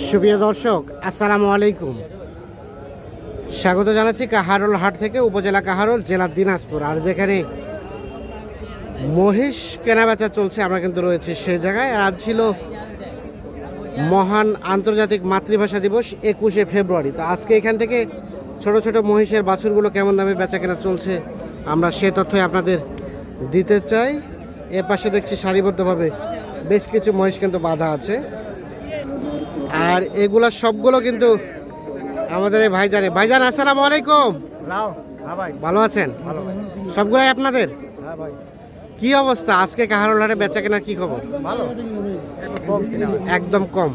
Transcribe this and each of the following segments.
সুপ্রিয় দর্শক, আসসালামু আলাইকুম। স্বাগত জানাচ্ছি কাহারোল হাট থেকে, উপজেলা কাহারোল, জেলা দিনাজপুর। আর যেখানে মহিষ কেনাবেচা চলছে, আমরা কিন্তু রয়েছি সেই জায়গায়। আর আজ ছিল মহান আন্তর্জাতিক মাতৃভাষা দিবস, 21শে ফেব্রুয়ারি। তো আজকে এখান থেকে ছোট ছোট মহিষের বাছুরগুলো কেমন দামে বেচা কেনা চলছে, আমরা সে তথ্যই আপনাদের দিতে চাই। এ পাশে দেখছি সারিবদ্ধভাবে বেশ কিছু মহিষ কিন্তু বাঁধা আছে। আর এগুলা সবগুলো কিন্তু আমাদের এই ভাইজান আসসালামু আলাইকুম। ভালো আছেন? সবগুলাই আপনাদের? কি অবস্থা আজকে কাহারোল হাটে বেচা কেনার কি খবর? একদম কম।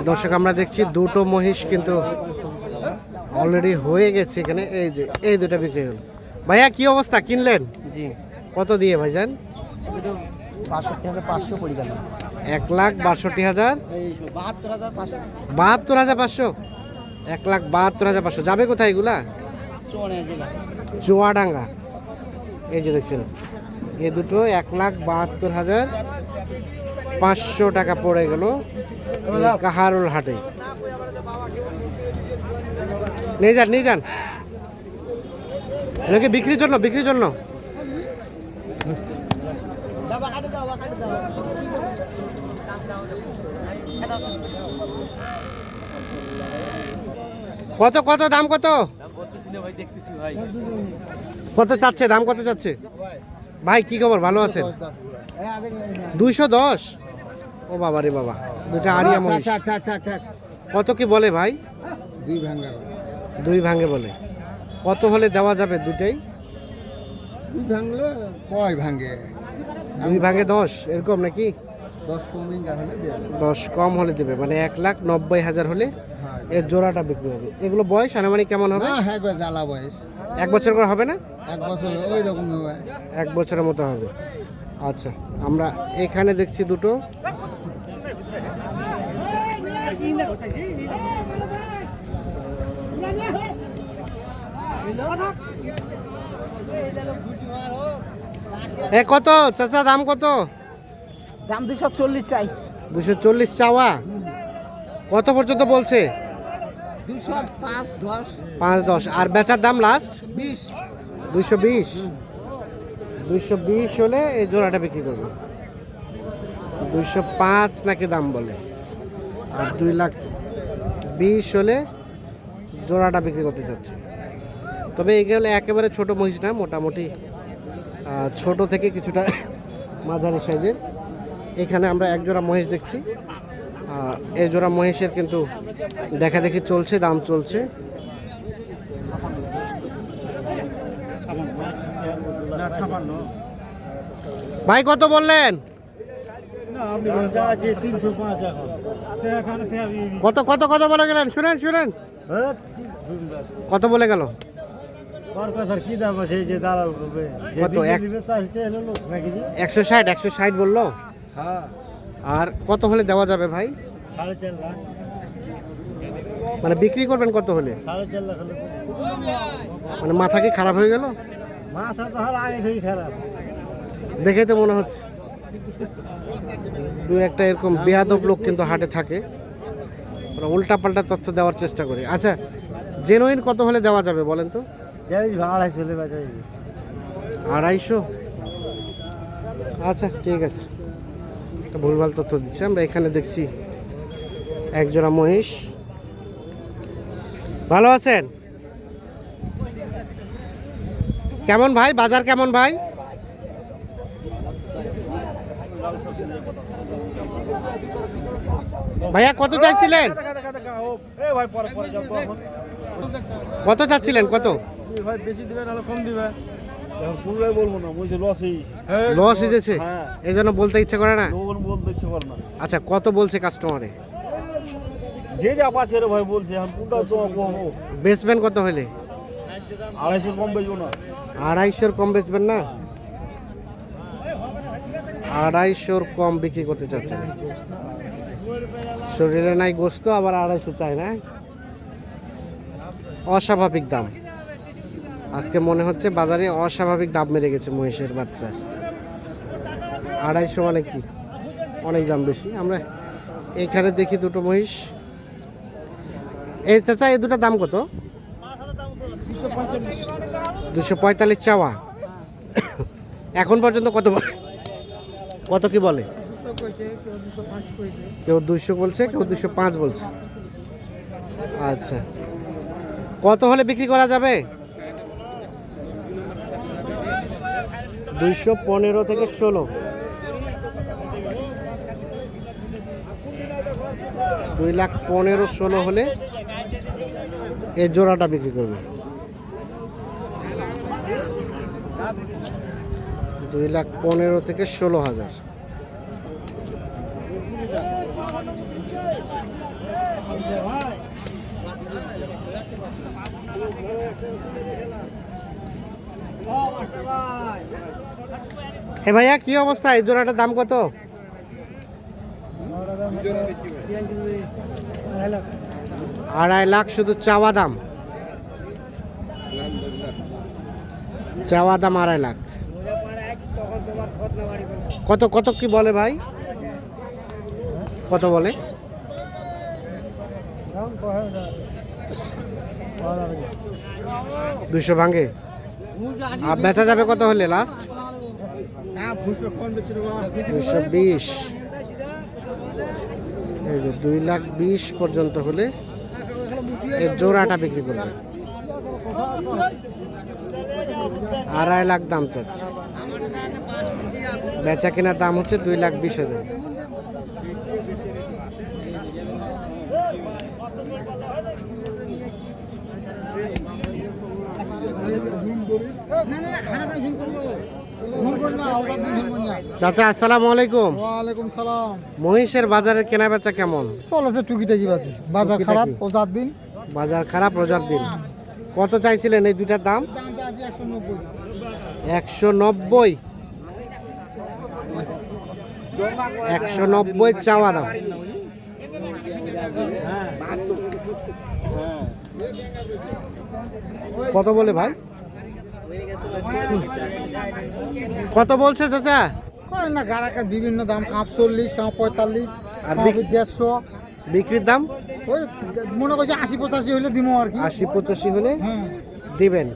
দর্শক, আমরা দেখছি দুটো মহিষ কিন্তু অলরেডি হয়ে গেছে এখানে। এই যে এই দুটো বিক্রি হলো। ভাইয়া কি অবস্থা, কিনলেন? জি, কত দিয়ে ভাইজান? 62,500 পড়ে গেল। 1,62,000, 72,500, 1,72,500। যাবে কোথায় এগুলা? চুয়াডাঙ্গা। এই যে দেখছেন এই দুটো 1,72,500 টাকা পড়ে গেল কাহারোল হাটে। নিয়ে যান এগুলো বিক্রির জন্য। কত দাম কত চাচ্ছে? দাম কত চাচ্ছে ভাই? কি খবর, ভালো আছেন? 210। ও বাবা রে বাবা, দুটা আড়িয়া মহিষ। কত কি বলে ভাই? 2 ভাঙে বলে। কত হলে দেওয়া যাবে দুটাই? 2 ভাঙে 10 এরকম নাকি? 10 কম হলে দেবে, মানে 1,90,000 হলে এর জোড়াটা বিক্রি হবে। এগুলো বয়স আনুমানিক কেমন হবে? বয়স 1 বছর করে হবে না? 1 বছর ওই রকম 1 বছরের মতো হবে। আচ্ছা, আমরা এখানে দেখছি দুটো। কত চাচা, দাম কত? দাম 240 চাই। 240 চাওয়া? কত পর্যন্ত বলছে? 5-10। আর বেচার দাম লাস্ট 220। 220 হলে এই জোড়াটা বিক্রি করবে। 205 নাকি দাম বলে। আর 2,20,000 হলে জোড়াটা বিক্রি করতে চাচ্ছে। তবে এগুলো একেবারে ছোট মহিষ না, মোটামুটি ছোট থেকে কিছুটা মাঝারি সাইজের। এখানে আমরা এক জোড়া মহিষ দেখছি। এই জোড়া মহিষের কিন্তু দেখা দেখি চলছে, দাম চলছে। ভাই কত বললেন? কত বলে গেলেন? শুনেন কত বলে গেল? কত? 160 বললো। আর কত হলে দেওয়া যাবে ভাই? 4.5 লাখ। মানে বিক্রি করবেন কত হলে? 4.5 লাখ হলে। মানে মাথা কি খারাপ হয়ে গেল? মাথা তো আর আগে থেকেই খারাপ, দেখেই তো মনে হচ্ছে। দু একটা এরকম বেয়াদব লোক কিন্তু হাটে থাকে, ওরা উল্টা পাল্টা তথ্য দেওয়ার চেষ্টা করে। আচ্ছা, জেনুইন কত হলে দেওয়া যাবে বলেন তো? 250। আচ্ছা ঠিক আছে, একটা ভুলভাল তথ্য দিচ্ছে। আমরা এখানে দেখছি একজোড়া মহিষ। ভালো আছেন? কেমন ভাই বাজার, কেমন ভাই? ভাইয়া কত চাইছিলেন? কত চাচ্ছিলেন? কত লস হয়েছে, এই জন্য বলতে ইচ্ছা করে না। আচ্ছা, কত বলছে কাস্টমারে? বেচবেন কত হলে? 250 কম বেচবেন না? 250 কম বিক্রি করতে চাচ্ছেন। শরীরে নাই গোস্ত, আবার 250 চাই না? অস্বাভাবিক দাম। আজকে মনে হচ্ছে বাজারে অস্বাভাবিক দাম বেড়ে গেছে মহিষের বাচ্চার। 250 মানে কি, অনেক দাম বেশি। আমরা এখানে দেখি দুটো মহিষ। এই চাচা এই দুটো দাম কত? 245 চাওয়া। এখন পর্যন্ত কত কত কি বলে? কেউ 200 বলছে, কেউ 205 বলছে। আচ্ছা, কত হলে বিক্রি করা যাবে? 215 থেকে 16, 2,15,16 হলে এই জোড়াটা বিক্রি করবে। 2,15,000 থেকে 16,000। হে ভাইয়া, কি অবস্থা? এই জোড়াটার দাম কত? 2.5 লাখ শুধু চাওয়া দাম। চাওয়া দাম 2.5 লাখ। কত কত কি বলে ভাই? কত বলে? 200 ভাঙে। আর বেচা যাবে কত হলে লাস্ট? 220। এই যে 2,20,000 পর্যন্ত হলে এই জোড়াটা বিক্রি করবে। 2.5 লাখ দাম চাচ্ছে। বেচা কেনার দাম হচ্ছে 2,20,000। চাচা আসসালামু আলাইকুম। ওয়ালাইকুম সালাম। মহিষের বাজারের কেনা বেচা কেমন চলেছে টুকিটাকি বাজার খারাপ, রোজার দিন। বাজার খারাপ, রোজার দিন। কত চাইছিলেন এই দুইটার দাম? দামটা আছে 190। 190। 190 চাওয়া দাম। কত বলে ভাই? কত বলছে চাচা? কয় না গাড়াকার বিভিন্ন দাম, কাপ 40, কাপ 45, আর কাপ 150। বিক্রির দাম ওই মনে করছে 80-85 হলে দিব আর কি। 80-85 হলে হ্যাঁ, দিবেন।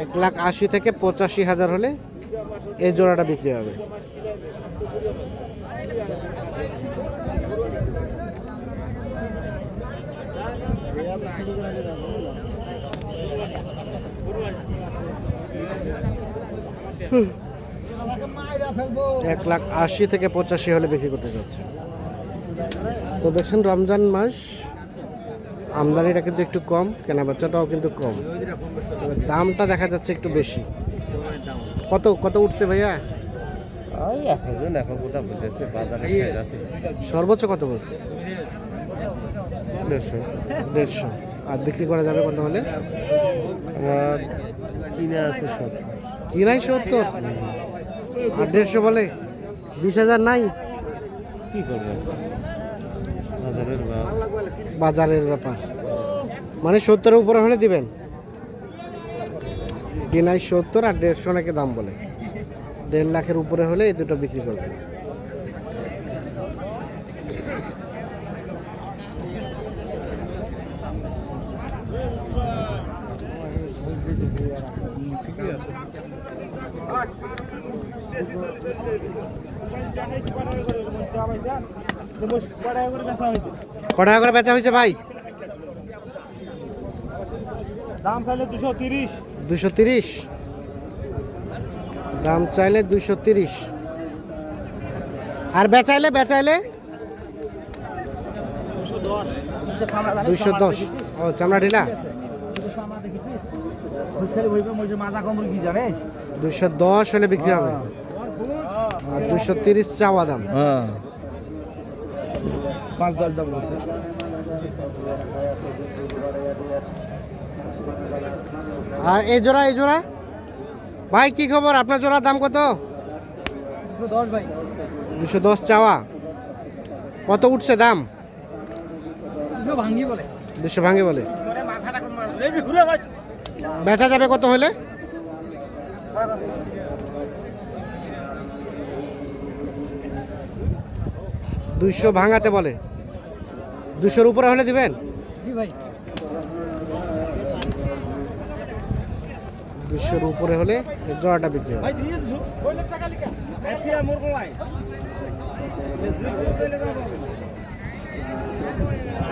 1,80,000 থেকে 85,000 হলে এই জোড়াটা বিক্রি হবে। মাইরা ফেলবো। 1,80,000 থেকে 85 হলে বিক্রি করতে যাচ্ছে। তো দেখছেন রমজান মাস, আমদানিটা কিন্তু একটু কম, কেনা বেচাটাও কিন্তু কম। তবে দামটা দেখা যাচ্ছে একটু বেশি। কত কত উঠছে ভাইয়া? ওই এখন কোথা বলতেছে বাজারে শেষ আছে। সর্বোচ্চ কত বলছে? 150। আর বিক্রি করা যাবে কত হলে? আমার কিনে আছে 70। কি নাই 70? আর 150 বলে? 20,000 নাই? কি করবো, বাজারের বাজারের ব্যাপার। মানে 70-এর উপরে হলে দিবেন? কি নাই 70 আর 150 নাকি দাম বলে। 1.5 লাখের উপরে হলে এই দুটো বিক্রি করবে। কটা করে বেচা হয়েছে ভাই? দাম চাইলে 230। 230 দাম চাইলে 230। আর বেচাইলে 210। ও চামড়া ঢিলা। 210 হলে বিক্রি হবে। আর 230 চাওয়া দাম। হ্যাঁ, 5-10 দাম বলছে। আর এই জোড়া ভাই কি খবর? আপনার জোড়ার দাম কত? 210 ভাই। 210 চাওয়া। কত উঠছে দাম? 200 ভাঙি বলে। 200 ভাঙে বলে। বেচা যাবে কত হলে? 200 ভাঙাতে বলে। 200-র উপরে হলে দিবেন? জি ভাই। 200-র উপরে হলে এই জোড়াটা বিক্রি হবে।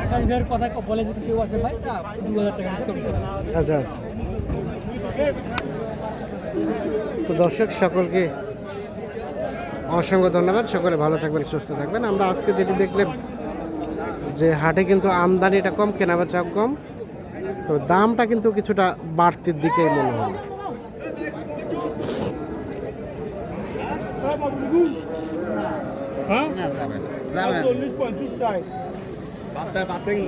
আকাশ ভাইয়ের কথা বলে যদি কেউ আসে ভাই তা 2000 টাকা ডিসকাউন্ট করে। আচ্ছা আচ্ছা। তো দর্শক সকলকে অসংখ্য ধন্যবাদ। সকলে ভালো থাকবেন, সুস্থ থাকবেন। আমরা আজকে যেটি দেখলাম যে হাটে কিন্তু আমদানিটা কম, কেনাবেচাও কম, তো দামটা কিন্তু কিছুটা বাড়তির দিকেই মনে হলো। না যাবে না, যাবে না। 40-35 চাই। বাদ দেয়, বাদ দেয়।